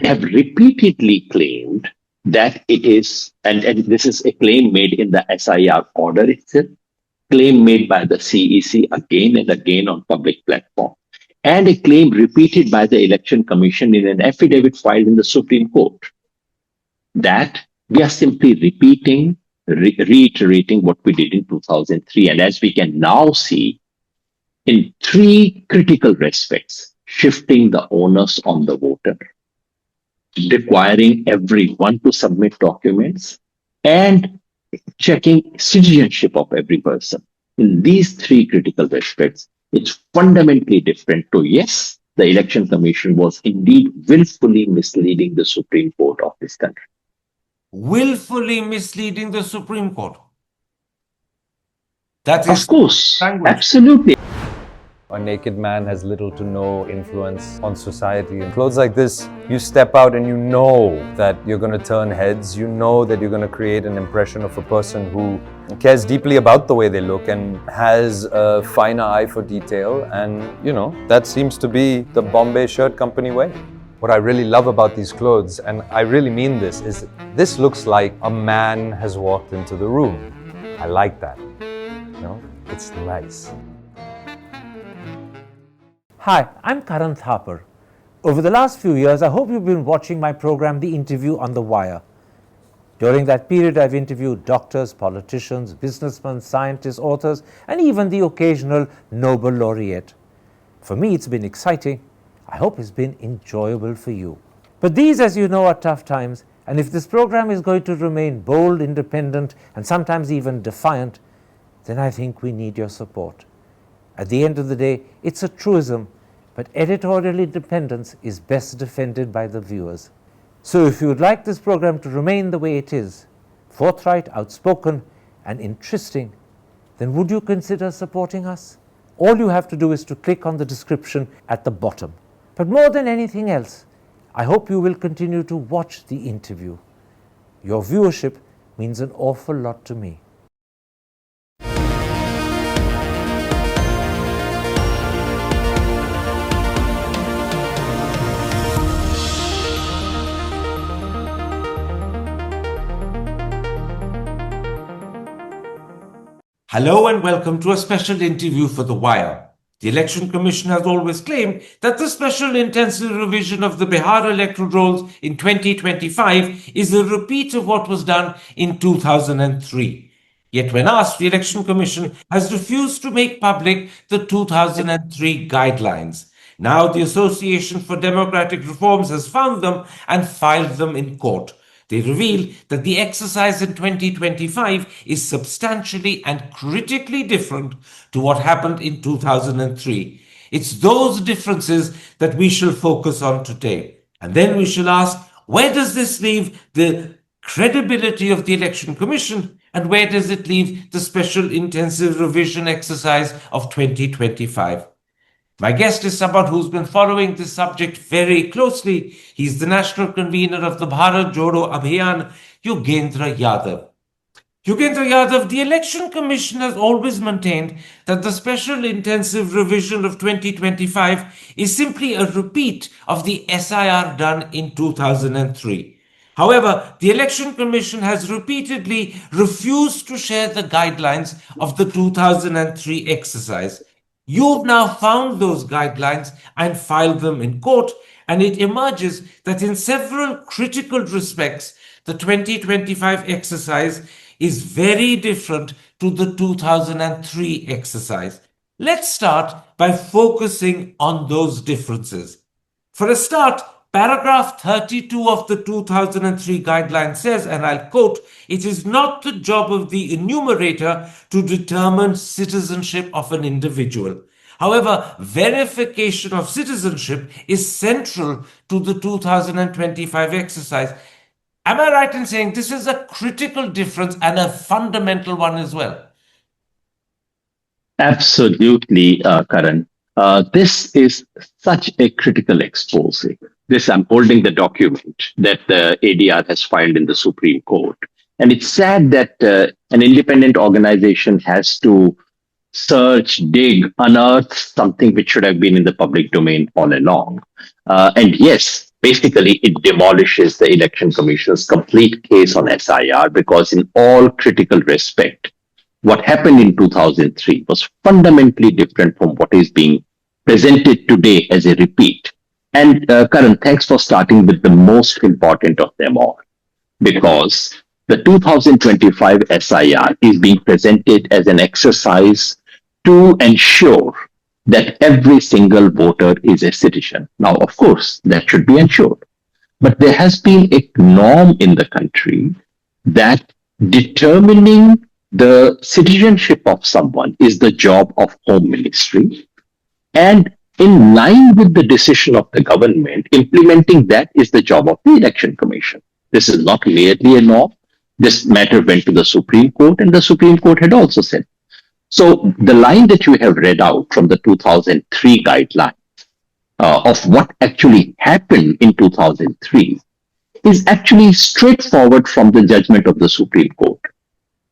have repeatedly claimed that it is, and this is a claim made in the SIR order itself, claim made by the CEC again and again on public platform, and a claim repeated by the Election Commission in an affidavit filed in the Supreme Court, that we are simply reiterating what we did in 2003. And as we can now see, in three critical respects: shifting the onus on the voter, requiring everyone to submit documents, and checking citizenship of every person. In these three critical respects, it's fundamentally different to, yes, the Election Commission was indeed willfully misleading the Supreme Court of this country. Willfully misleading the Supreme Court. That is, of course, language. Absolutely. A naked man has little to no influence on society. In clothes like this, you step out and you know that you're going to turn heads. You know that you're going to create an impression of a person who cares deeply about the way they look and has a finer eye for detail. And, that seems to be the Bombay Shirt Company way. What I really love about these clothes, and I really mean this, is this looks like a man has walked into the room. I like that. It's nice. Hi, I'm Karan Thapar. Over the last few years, I hope you've been watching my program, The Interview on the Wire. During that period, I've interviewed doctors, politicians, businessmen, scientists, authors, and even the occasional Nobel laureate. For me, it's been exciting. I hope it's been enjoyable for you. But these, as you know, are tough times, and if this program is going to remain bold, independent, and sometimes even defiant, then I think we need your support. At the end of the day, it's a truism, but editorial independence is best defended by the viewers. So if you would like this program to remain the way it is, forthright, outspoken, and interesting, then would you consider supporting us? All you have to do is to click on the description at the bottom. But more than anything else, I hope you will continue to watch the interview. Your viewership means an awful lot to me. Hello and welcome to a special interview for The Wire. The Election Commission has always claimed that the special intensive revision of the Bihar electoral rolls in 2025 is a repeat of what was done in 2003. Yet when asked, the Election Commission has refused to make public the 2003 guidelines. Now the Association for Democratic Reforms has found them and filed them in court. They reveal that the exercise in 2025 is substantially and critically different to what happened in 2003. It's those differences that we shall focus on today. And then we shall ask, where does this leave the credibility of the Election Commission, and where does it leave the special intensive revision exercise of 2025? My guest is someone who's been following this subject very closely. He's the National Convener of the Bharat Jodo Abhiyan, Yogendra Yadav. Yogendra Yadav, the Election Commission has always maintained that the special intensive revision of 2025 is simply a repeat of the SIR done in 2003. However, the Election Commission has repeatedly refused to share the guidelines of the 2003 exercise. You've now found those guidelines and filed them in court, and it emerges that in several critical respects, the 2025 exercise is very different to the 2003 exercise. Let's start by focusing on those differences. For a start, paragraph 32 of the 2003 guideline says, and I'll quote, "It is not the job of the enumerator to determine citizenship of an individual. However, verification of citizenship is central to the 2025 exercise." Am I right in saying this is a critical difference and a fundamental one as well? Absolutely, Karan. This is such a critical expose. I'm holding the document that the ADR has filed in the Supreme Court. And it's sad that an independent organization has to search, dig, unearth something which should have been in the public domain all along. And yes, Basically, it demolishes the Election Commission's complete case on SIR because, in all critical respect, what happened in 2003 was fundamentally different from what is being presented today as a repeat. And Karan, thanks for starting with the most important of them all, because the 2025 SIR is being presented as an exercise to ensure that every single voter is a citizen. Now, of course, that should be ensured. But there has been a norm in the country that determining the citizenship of someone is the job of Home Ministry. And in line with the decision of the government, implementing that is the job of the Election Commission. This is not merely a norm. This matter went to the Supreme Court, and the Supreme Court had also said. So the line that you have read out from the 2003 guideline of what actually happened in 2003 is actually straightforward from the judgment of the Supreme Court.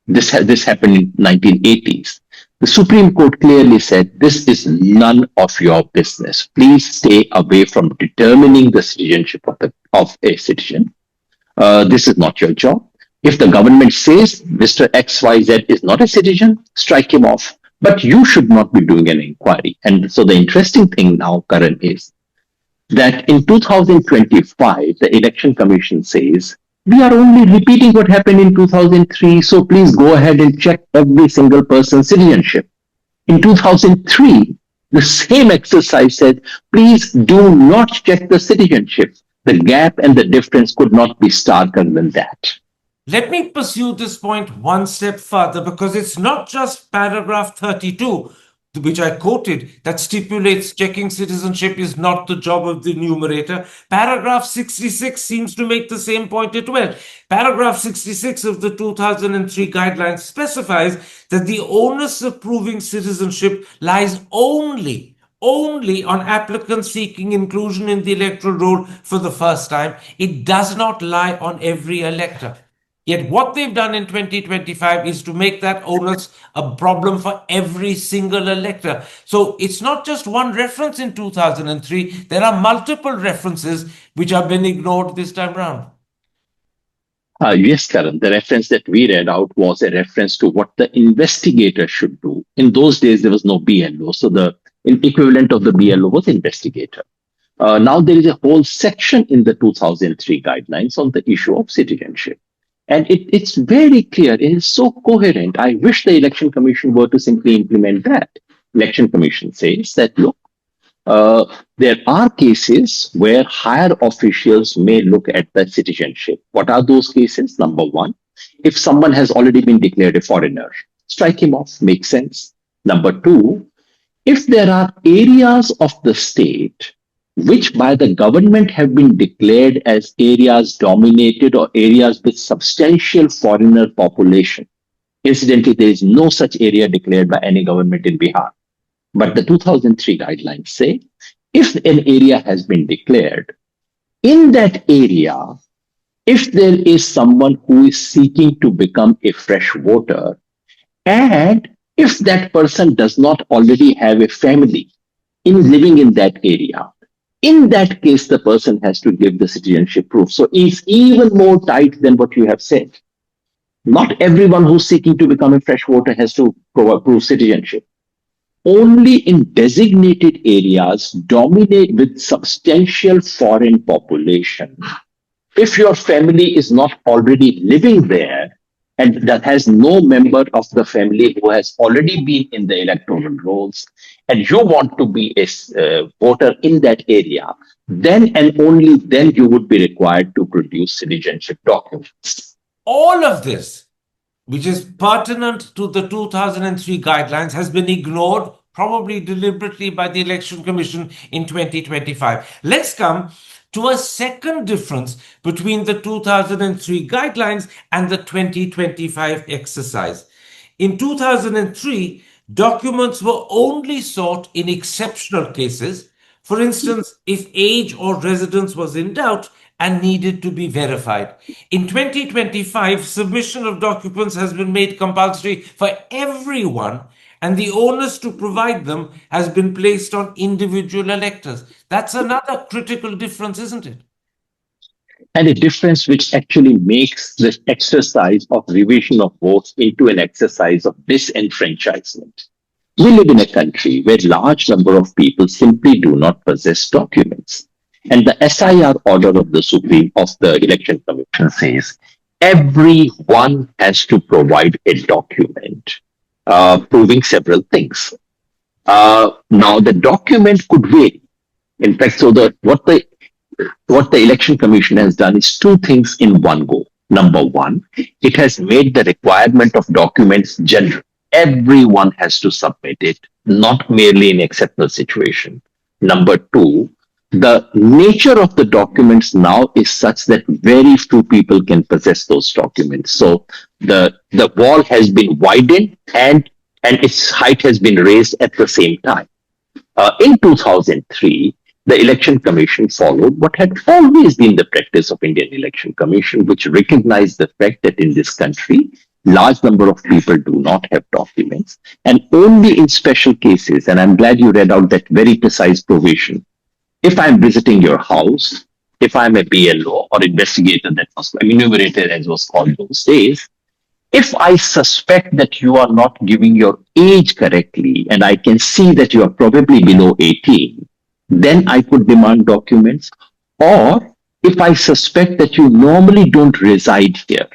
This happened in 1980s. The Supreme Court clearly said, this is none of your business. Please stay away from determining the citizenship of a citizen. This is not your job. If the government says Mr. XYZ is not a citizen, strike him off. But you should not be doing an inquiry. And so the interesting thing now, Karan, is that in 2025, the Election Commission says, we are only repeating what happened in 2003, so please go ahead and check every single person's citizenship. In 2003, the same exercise said, please do not check the citizenship. The gap and the difference could not be starker than that. Let me pursue this point one step further, because it's not just paragraph 32, which I quoted, that stipulates checking citizenship is not the job of the enumerator. Paragraph 66 seems to make the same point as well. Paragraph 66 of the 2003 guidelines specifies that the onus of proving citizenship lies only on applicants seeking inclusion in the electoral roll for the first time. It does not lie on every elector. Yet what they've done in 2025 is to make that onus a problem for every single elector. So it's not just one reference in 2003. There are multiple references which have been ignored this time around. Yes, Karan. The reference that we read out was a reference to what the investigator should do. In those days, there was no BLO. So the equivalent of the BLO was investigator. Now there is a whole section in the 2003 guidelines on the issue of citizenship. And it's very clear. It is so coherent. I wish the Election Commission were to simply implement that. Election Commission says that, look, there are cases where higher officials may look at the citizenship. What are those cases? Number one, if someone has already been declared a foreigner, strike him off, makes sense. Number two, if there are areas of the state which by the government have been declared as areas dominated or areas with substantial foreigner population. Incidentally, there is no such area declared by any government in Bihar. But the 2003 guidelines say, if an area has been declared, in that area, if there is someone who is seeking to become a fresh voter, and if that person does not already have a family in living in that area, in that case, the person has to give the citizenship proof. So it's even more tight than what you have said. Not everyone who's seeking to become a fresh voter has to prove citizenship. Only in designated areas dominate with substantial foreign population. If your family is not already living there, and that has no member of the family who has already been in the electoral rolls, and you want to be a voter in that area, then and only then you would be required to produce citizenship documents. All of this, which is pertinent to the 2003 guidelines, has been ignored, probably deliberately, by the Election Commission in 2025. Let's come to a second difference between the 2003 guidelines and the 2025 exercise. In 2003, documents were only sought in exceptional cases. For instance, if age or residence was in doubt and needed to be verified. In 2025, submission of documents has been made compulsory for everyone, and the onus to provide them has been placed on individual electors. That's another critical difference, isn't it? and a difference which actually makes the exercise of revision of votes into an exercise of disenfranchisement. We live in a country where large number of people simply do not possess documents. And the SIR order of the Supreme of the Election Commission says everyone has to provide a document proving several things. Now the document could vary. In fact, so what the election commission has done is two things in one go. Number one, it has made the requirement of documents general. Everyone has to submit it, not merely in exceptional situation. Number two, the nature of the documents now is such that very few people can possess those documents. So the wall has been widened and its height has been raised at the same time. In 2003, the Election Commission followed what had always been the practice of Indian Election Commission, which recognized the fact that in this country, large number of people do not have documents, and only in special cases, and I'm glad you read out that very precise provision. If I'm visiting your house, if I'm a BLO or investigator that was enumerator as was called those days, if I suspect that you are not giving your age correctly and I can see that you are probably below 18, then I could demand documents. Or if I suspect that you normally don't reside here,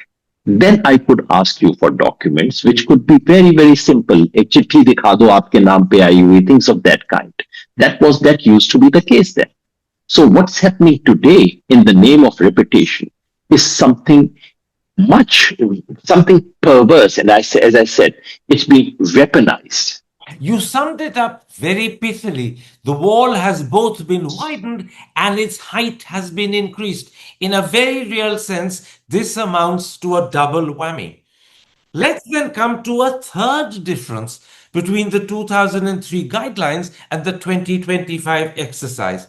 then I could ask you for documents, which could be very, very simple. Ek chithi dikha do aapke naam pe aayi hui, things of that kind. That used to be the case then. So what's happening today in the name of reputation is something perverse, and as I said, it's being weaponized. You summed it up very pithily. The wall has both been widened and its height has been increased. In a very real sense, this amounts to a double whammy. Let's then come to a third difference between the 2003 guidelines and the 2025 exercise.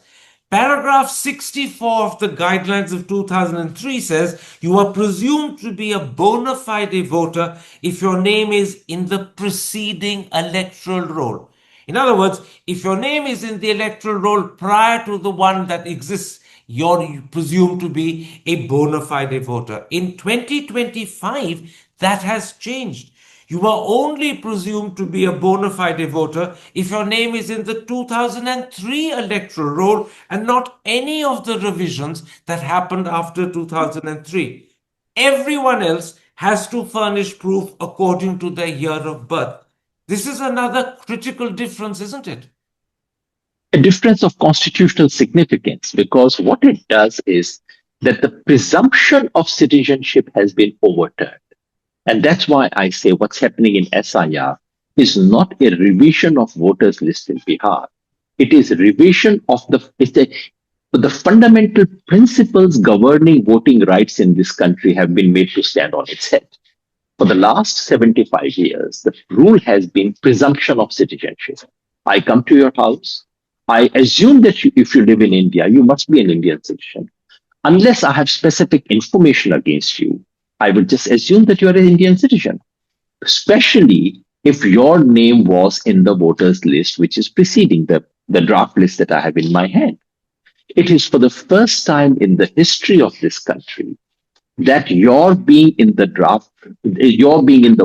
Paragraph 64 of the guidelines of 2003 says you are presumed to be a bona fide voter if your name is in the preceding electoral roll. In other words, if your name is in the electoral roll prior to the one that exists, you're presumed to be a bona fide voter. In 2025, that has changed. You are only presumed to be a bona fide voter if your name is in the 2003 electoral roll and not any of the revisions that happened after 2003. Everyone else has to furnish proof according to their year of birth. This is another critical difference, isn't it? A difference of constitutional significance, because what it does is that the presumption of citizenship has been overturned. And that's why I say what's happening in SIR is not a revision of voters list in Bihar. It is a revision of the fundamental principles governing voting rights in this country have been made to stand on its head. For the last 75 years, the rule has been presumption of citizenship. I come to your house. I assume that if you live in India, you must be an Indian citizen. Unless I have specific information against you, I would just assume that you are an Indian citizen, especially if your name was in the voters list, which is preceding the draft list that I have in my hand. It is for the first time in the history of this country that your being in the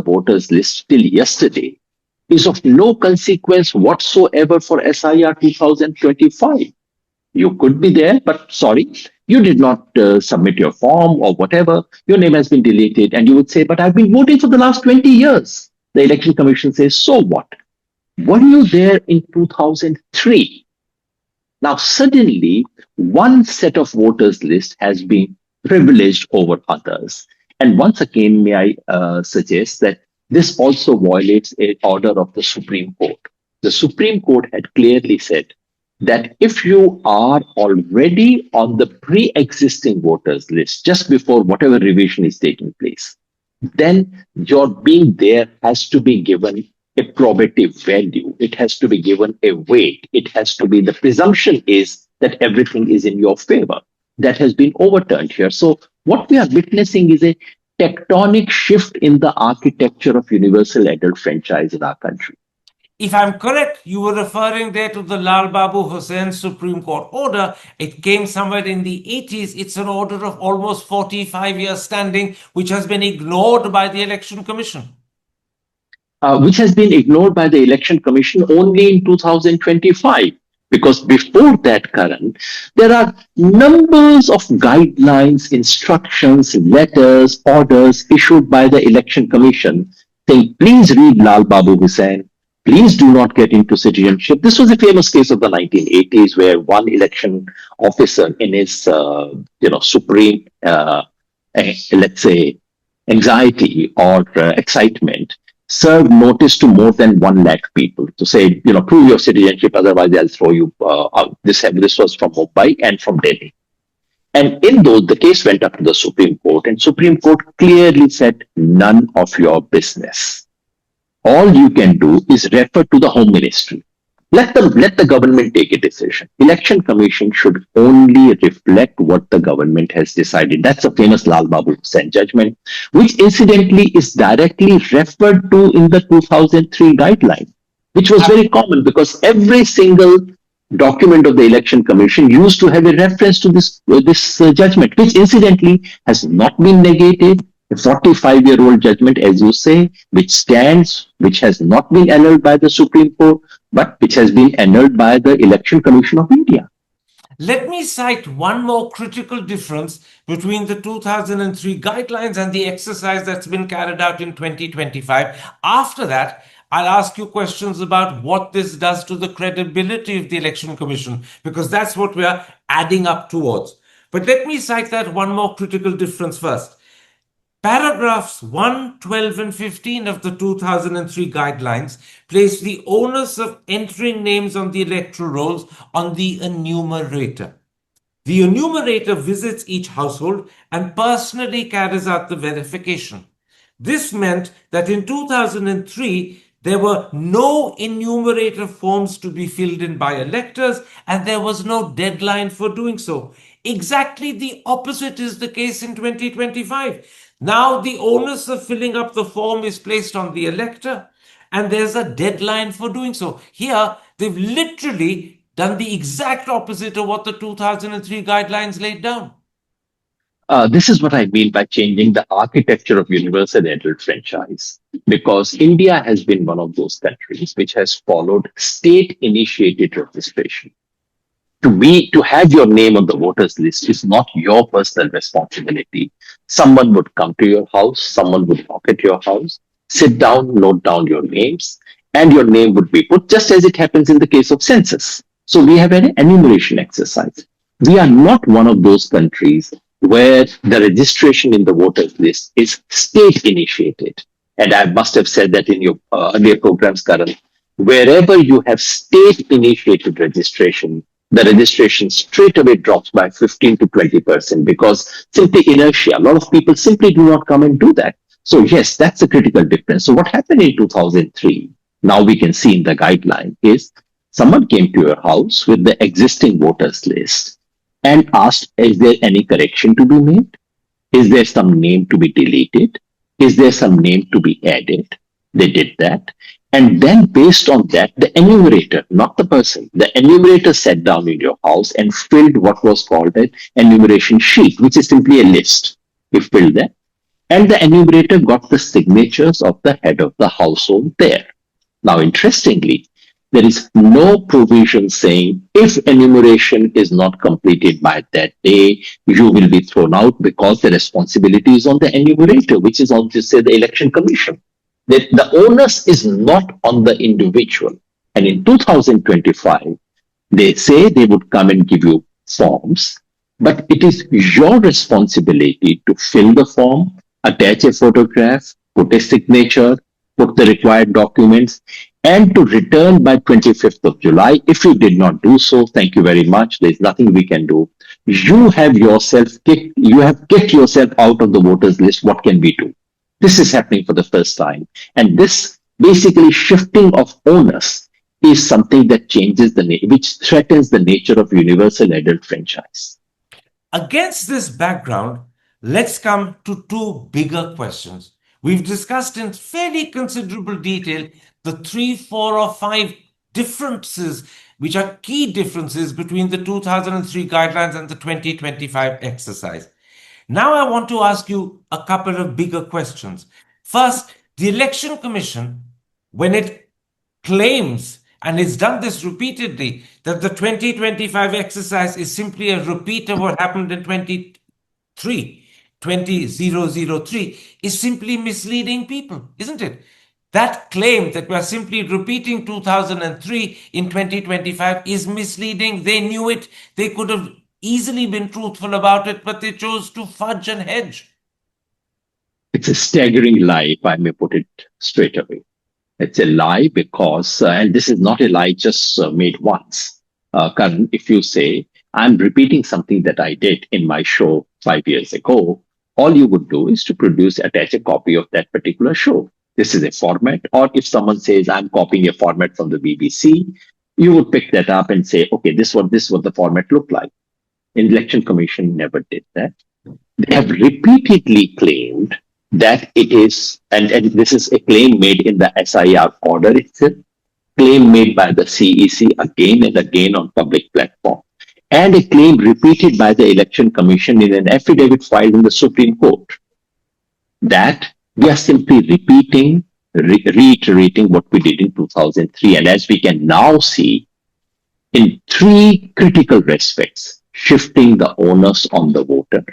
voters list till yesterday is of no consequence whatsoever for SIR 2025. You could be there, but sorry, you did not submit your form or whatever. Your name has been deleted. And you would say, but I've been voting for the last 20 years. The Election Commission says, so what? Were you there in 2003? Now, suddenly, one set of voters list has been privileged over others. And once again, may I suggest that this also violates an order of the Supreme Court. The Supreme Court had clearly said that if you are already on the pre-existing voters list just before whatever revision is taking place, then your being there has to be given a probative value. It has to be given a weight. It has to be, the presumption is that everything is in your favor. That has been overturned here. So what we are witnessing is a tectonic shift in the architecture of universal adult franchise in our country. If I'm correct, you were referring there to the Lal Babu Hussain Supreme Court order. It came somewhere in the 80s. It's an order of almost 45 years standing, which has been ignored by the Election Commission. Which has been ignored by the Election Commission only in 2025. Because before that, Karan, there are numbers of guidelines, instructions, letters, orders issued by the Election Commission saying, please read Lal Babu Hussain, please do not get into citizenship. This was a famous case of the 1980s where one election officer in his, supreme, let's say, anxiety or excitement served notice to more than 1 lakh people to say, prove your citizenship, otherwise I'll throw you out. This was from Mumbai and from Delhi. And in those, the case went up to the Supreme Court, and Supreme Court clearly said, none of your business. All you can do is refer to the Home Ministry. Let the government take a decision. Election Commission should only reflect what the government has decided. That's a famous Lal Babu Hussain judgment, which incidentally is directly referred to in the 2003 guideline, which was very common because every single document of the Election Commission used to have a reference to this judgment, which incidentally has not been negated. A 45-year-old judgment, as you say, which stands, which has not been annulled by the Supreme Court, but which has been annulled by the Election Commission of India. Let me cite one more critical difference between the 2003 guidelines and the exercise that's been carried out in 2025. After that, I'll ask you questions about what this does to the credibility of the Election Commission, because that's what we are adding up towards. But let me cite that one more critical difference first. Paragraphs 1, 12, and 15 of the 2003 guidelines place the onus of entering names on the electoral rolls on the enumerator. The enumerator visits each household and personally carries out the verification. This meant that in 2003, there were no enumerator forms to be filled in by electors, and there was no deadline for doing so. Exactly the opposite is the case in 2025. Now the onus of filling up the form is placed on the elector, and there's a deadline for doing so. Here, they've literally done the exact opposite of what the 2003 guidelines laid down. This is what I mean by changing the architecture of universal adult franchise, because India has been one of those countries which has followed state-initiated registration. To have your name on the voters list is not your personal responsibility. Someone would come to your house, someone would knock at your house, sit down, note down your names, and your name would be put, just as it happens in the case of census. So we have an enumeration exercise. We are not one of those countries where the registration in the voters list is state initiated. And I must have said that in your earlier programs, Karan, wherever you have state initiated registration, the registration straight away drops by 15 to 20% because simply inertia. A lot of people simply do not come and do that. So yes, that's a critical difference. So what happened in 2003, now we can see in the guideline, is someone came to your house with the existing voters list and asked, is there any correction to be made? Is there some name to be deleted? Is there some name to be added? They did that. And then based on that, the enumerator, not the person, the enumerator sat down in your house and filled what was called an enumeration sheet, which is simply a list. He filled that. And the enumerator got the signatures of the head of the household there. Now, interestingly, there is no provision saying if enumeration is not completed by that day, you will be thrown out because the responsibility is on the enumerator, which is on to say the Election Commission. The onus is not on the individual. And in 2025, they say they would come and give you forms, but it is your responsibility to fill the form, attach a photograph, put a signature, put the required documents, and to return by 25th of July. If you did not do so, thank you very much. There's nothing we can do. You have kicked yourself out of the voters list. What can we do? This is happening for the first time. And this basically shifting of onus is something that changes which threatens the nature of universal adult franchise. Against this background, let's come to two bigger questions. We've discussed in fairly considerable detail the 3, 4, or 5 differences, which are key differences between the 2003 guidelines and the 2025 exercise. Now I want to ask you a couple of bigger questions. First, the Election Commission, when it claims, and it's done this repeatedly, that the 2025 exercise is simply a repeat of what happened in 2003, is simply misleading people, isn't it? That claim that we're simply repeating 2003 in 2025 is misleading. They knew it. They could have easily been truthful about it, but they chose to fudge and hedge. It's a staggering lie, if I may put it straight away. It's a lie because, and this is not a lie just made once. Karan, if you say, I'm repeating something that I did in my show 5 years ago, all you would do is to attach a copy of that particular show. This is a format. Or if someone says, I'm copying a format from the BBC, you would pick that up and say, okay, this is what the format looked like. Election Commission never did that. They have repeatedly claimed that it is, and this is a claim made in the SIR order itself, claim made by the CEC again and again on public platform, and a claim repeated by the Election Commission in an affidavit filed in the Supreme Court, that we are simply reiterating what we did in 2003. And as we can now see, in 3 critical respects, shifting the onus on the voter,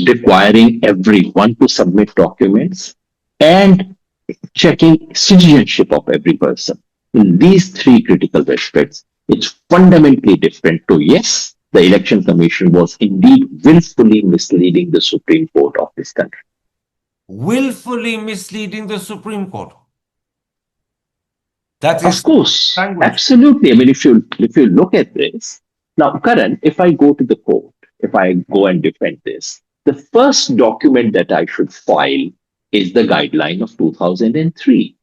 requiring everyone to submit documents, and checking citizenship of every person. In these 3 critical respects, it's fundamentally different to, yes, the Election Commission was indeed willfully misleading the Supreme Court of this country. Willfully misleading the Supreme Court. That is, of course, language. Absolutely. I mean, if you look at this, now, Karan, if I go to the court, if I go and defend this, the first document that I should file is the guideline of 2003.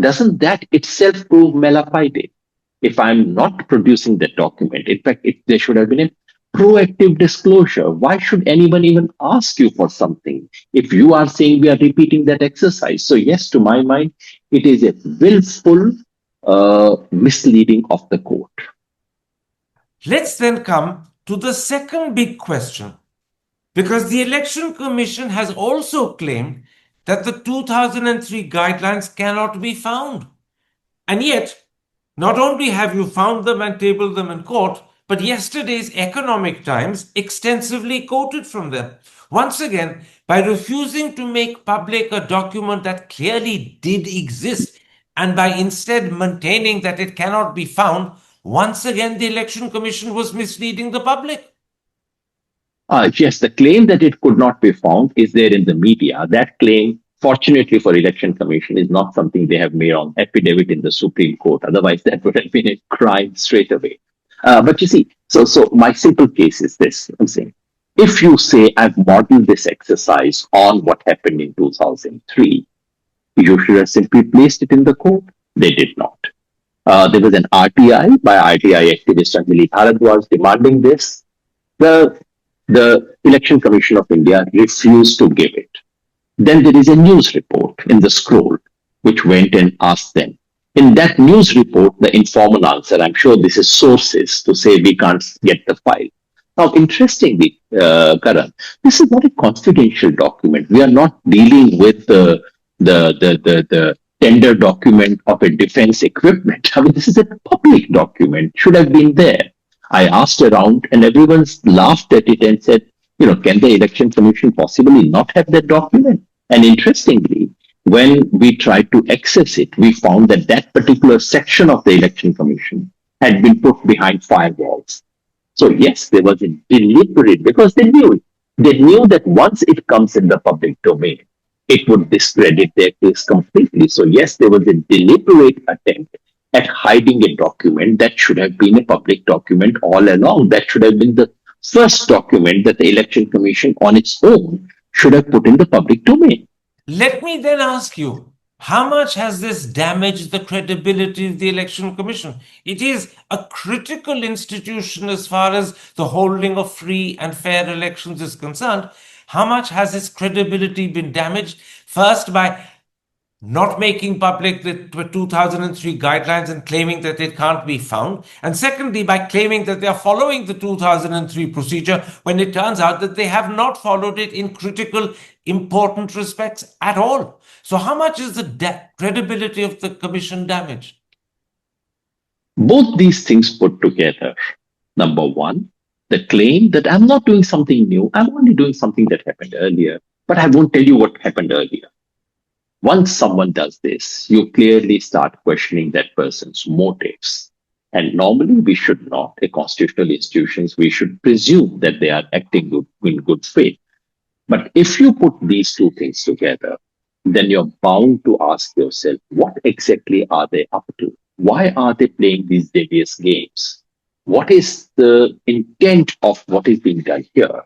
Doesn't that itself prove mala fide? If I'm not producing that document, in fact, there should have been a proactive disclosure. Why should anyone even ask you for something if you are saying we are repeating that exercise? So yes, to my mind, it is a willful misleading of the court. Let's then come to the second big question, because the Election Commission has also claimed that the 2003 guidelines cannot be found. And yet, not only have you found them and tabled them in court, but yesterday's Economic Times extensively quoted from them. Once again, by refusing to make public a document that clearly did exist, and by instead maintaining that it cannot be found, once again the Election Commission was misleading the public. Yes, the claim that it could not be found is there in the media. That claim, fortunately for Election Commission, is not something they have made on affidavit in the Supreme Court. Otherwise, that would have been a crime straight away. But you see, so my simple case is this. I'm saying, if you say I've modeled this exercise on what happened in 2003, you should have simply placed it in the court. They did not. There was an RTI by RTI activist Bharat was demanding this. The Election Commission of India refused to give it. Then there is a news report in the Scroll, which went and asked them. In that news report, the informal answer, I'm sure this is sources to say we can't get the file. Now, interestingly, Karan, this is not a confidential document. We are not dealing with the tender document of a defense equipment. I mean, this is a public document, should have been there. I asked around and everyone laughed at it and said, can the Election Commission possibly not have that document? And interestingly, when we tried to access it, we found that that particular section of the Election Commission had been put behind firewalls. So yes, there was a deliberate, because they knew it. They knew that once it comes in the public domain, it would discredit their case completely. So yes, there was a deliberate attempt at hiding a document that should have been a public document all along. That should have been the first document that the Election Commission on its own should have put in the public domain. Let me then ask you, how much has this damaged the credibility of the Election Commission? It is a critical institution as far as the holding of free and fair elections is concerned. How much has its credibility been damaged? First, by not making public the 2003 guidelines and claiming that it can't be found, and secondly, by claiming that they are following the 2003 procedure when it turns out that they have not followed it in critical, important respects at all. So, how much is the credibility of the commission damaged? Both these things put together. Number one, the claim that I'm not doing something new, I'm only doing something that happened earlier, but I won't tell you what happened earlier. Once someone does this, you clearly start questioning that person's motives. And normally we should not, a constitutional institutions, we should presume that they are acting in good faith. But if you put these two things together, then you're bound to ask yourself, what exactly are they up to? Why are they playing these devious games? What is the intent of what is being done here?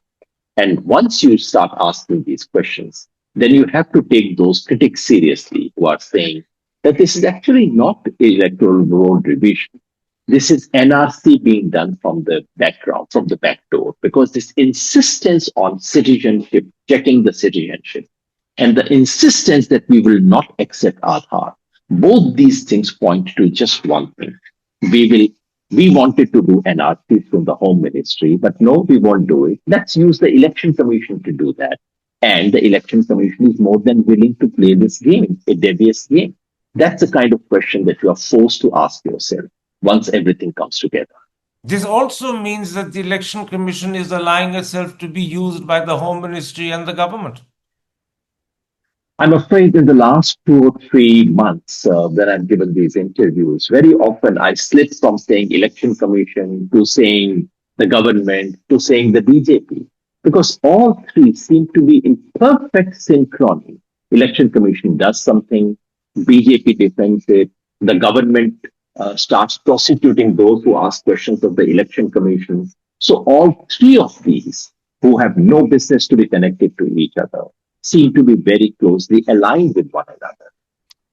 And once you start asking these questions, then you have to take those critics seriously who are saying that this is actually not electoral roll revision. This is NRC being done from the background, from the back door, because this insistence on citizenship, checking the citizenship, and the insistence that we will not accept Aadhaar, both these things point to just one thing. We wanted to do NRC from the Home Ministry, but no, we won't do it. Let's use the Election Commission to do that. And the Election Commission is more than willing to play this game, a devious game. That's the kind of question that you are forced to ask yourself once everything comes together. This also means that the Election Commission is allowing itself to be used by the Home Ministry and the government. I'm afraid in the last 2 or 3 months that I've given these interviews, very often I slip from saying Election Commission to saying the government to saying the BJP, because all three seem to be in perfect synchrony. Election Commission does something, BJP defends it, the government starts prosecuting those who ask questions of the Election Commission. So all three of these, who have no business to be connected to each other, seem to be very closely aligned with one another.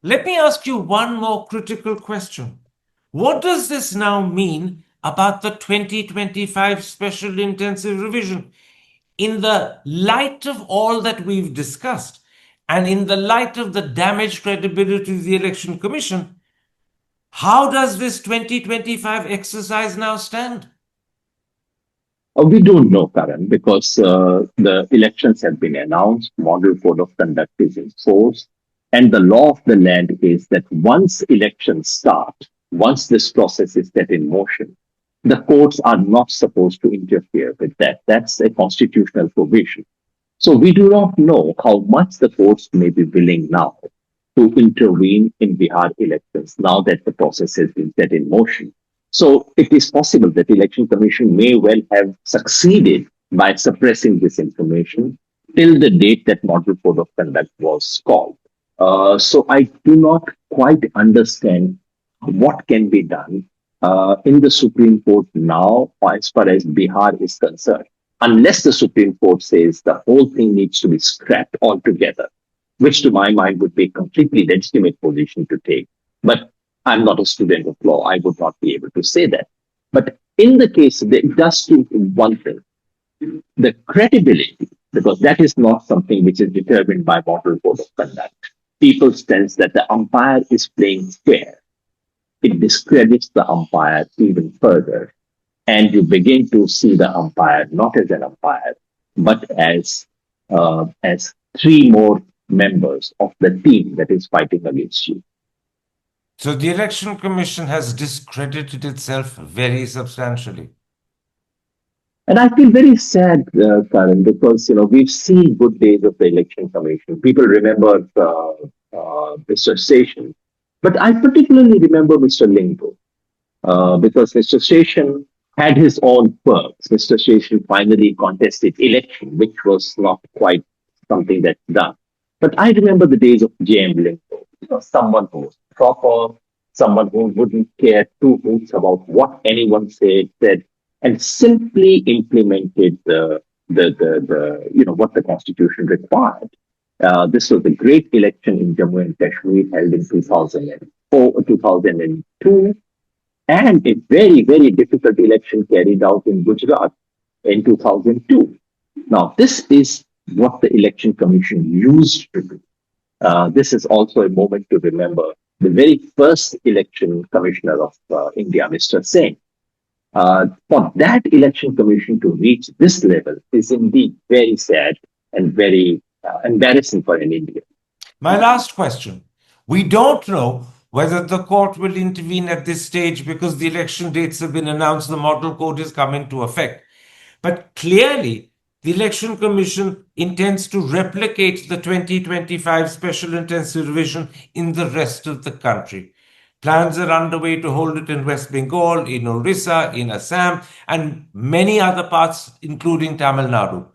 Let me ask you one more critical question. What does this now mean about the 2025 Special Intensive Revision? In the light of all that we've discussed, and in the light of the damaged credibility of the Election Commission, how does this 2025 exercise now stand? We don't know, Karan, because the elections have been announced, model code of conduct is in force, and the law of the land is that once elections start, once this process is set in motion, the courts are not supposed to interfere with that. That's a constitutional provision. So we do not know how much the courts may be willing now to intervene in Bihar elections now that the process has been set in motion. So it is possible that the Election Commission may well have succeeded by suppressing this information till the date that model code of conduct was called. So I do not quite understand what can be done in the Supreme Court now as far as Bihar is concerned, unless the Supreme Court says the whole thing needs to be scrapped altogether, which to my mind would be a completely legitimate position to take. But I'm not a student of law. I would not be able to say that. But in the case, it does do one thing. The credibility, because that is not something which is determined by model code of conduct. People sense that the umpire is playing fair. It discredits the umpire even further. And you begin to see the umpire not as an umpire, but as three more members of the team that is fighting against you. So the Election Commission has discredited itself very substantially. And I feel very sad, Karan, because we've seen good days of the Election Commission. People remember Mr. Session, but I particularly remember Mr. Lingo because Mr. Session had his own perks. Mr. Session finally contested election, which was not quite something that's done. But I remember the days of J.M. Lingo, someone who was proper, someone who wouldn't care two hoots about what anyone said, and simply implemented the what the Constitution required. This was the great election in Jammu and Kashmir held in 2004, 2002, and a very, very difficult election carried out in Gujarat in 2002. Now, this is what the Election Commission used to do. This is also a moment to remember the very first election commissioner of India, Mr. Sen. For that election commission to reach this level is indeed very sad and very embarrassing for an Indian. My last question. We don't know whether the court will intervene at this stage because the election dates have been announced, the model code is come into effect. But clearly, the Election Commission intends to replicate the 2025 Special Intensive Revision in the rest of the country. Plans are underway to hold it in West Bengal, in Orissa, in Assam, and many other parts, including Tamil Nadu.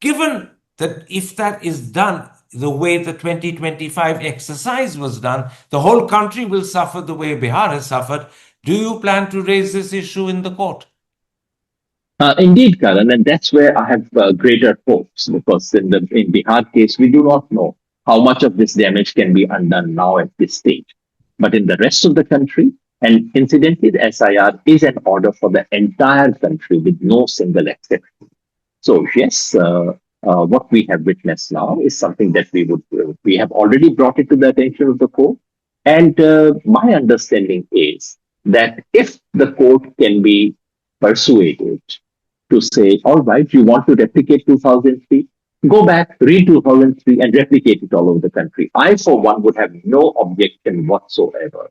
Given that if that is done the way the 2025 exercise was done, the whole country will suffer the way Bihar has suffered. Do you plan to raise this issue in the court? Indeed, Karan, and that's where I have greater hopes because in Bihar case, we do not know how much of this damage can be undone now at this stage. But in the rest of the country, and incidentally, the SIR is an order for the entire country with no single exception. So yes, what we have witnessed now is something that we have already brought it to the attention of the court. And my understanding is that if the court can be persuaded to say, all right, you want to replicate 2003, go back, read 2003 and replicate it all over the country. I, for one, would have no objection whatsoever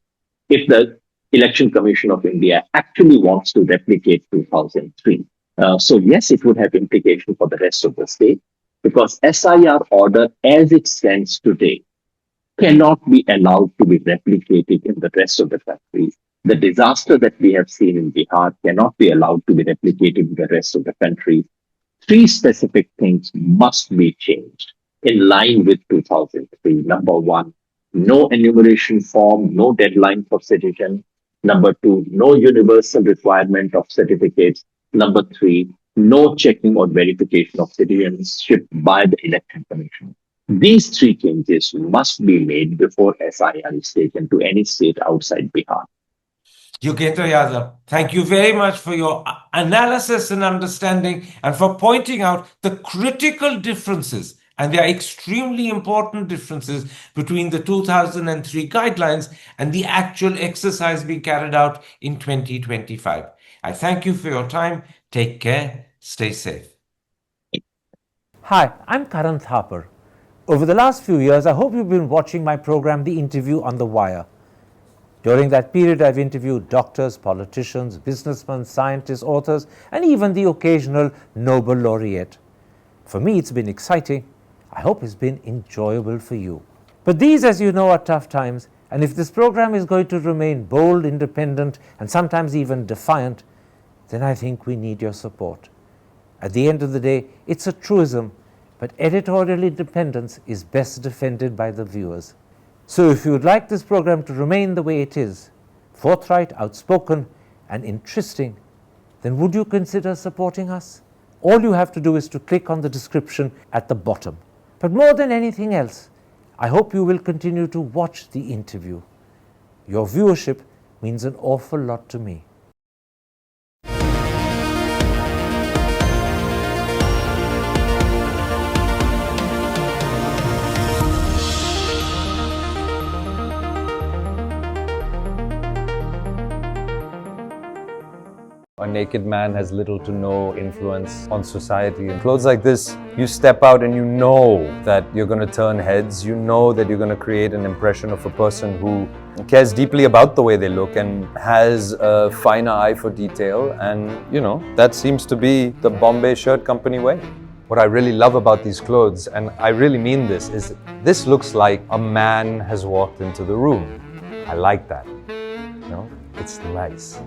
if the Election Commission of India actually wants to replicate 2003. So yes, it would have implication for the rest of the state because SIR order as it stands today cannot be allowed to be replicated in the rest of the country. The disaster that we have seen in Bihar cannot be allowed to be replicated in the rest of the country. Three specific things must be changed in line with 2003. Number one, no enumeration form, no deadline for citizen. Number two, no universal requirement of certificates. Number three, no checking or verification of citizenship by the Election Commission. These three changes must be made before SIR is taken to any state outside Bihar. Yogendra Yadav, thank you very much for your analysis and understanding and for pointing out the critical differences, and they are extremely important differences between the 2003 guidelines and the actual exercise being carried out in 2025. I thank you for your time. Take care. Stay safe. Hi, I'm Karan Thapar. Over the last few years, I hope you've been watching my program, The Interview on the Wire. During that period, I've interviewed doctors, politicians, businessmen, scientists, authors, and even the occasional Nobel laureate. For me, it's been exciting. I hope it's been enjoyable for you. But these, as you know, are tough times, and if this program is going to remain bold, independent, and sometimes even defiant, then I think we need your support. At the end of the day, it's a truism, but editorial independence is best defended by the viewers. So if you would like this program to remain the way it is, forthright, outspoken, and interesting, then would you consider supporting us? All you have to do is to click on the description at the bottom. But more than anything else, I hope you will continue to watch the interview. Your viewership means an awful lot to me. A naked man has little to no influence on society. In clothes like this, you step out and you know that you're going to turn heads. You know that you're going to create an impression of a person who cares deeply about the way they look and has a finer eye for detail. And, you know, that seems to be the Bombay Shirt Company way. What I really love about these clothes, and I really mean this looks like a man has walked into the room. I like that. You know, it's nice.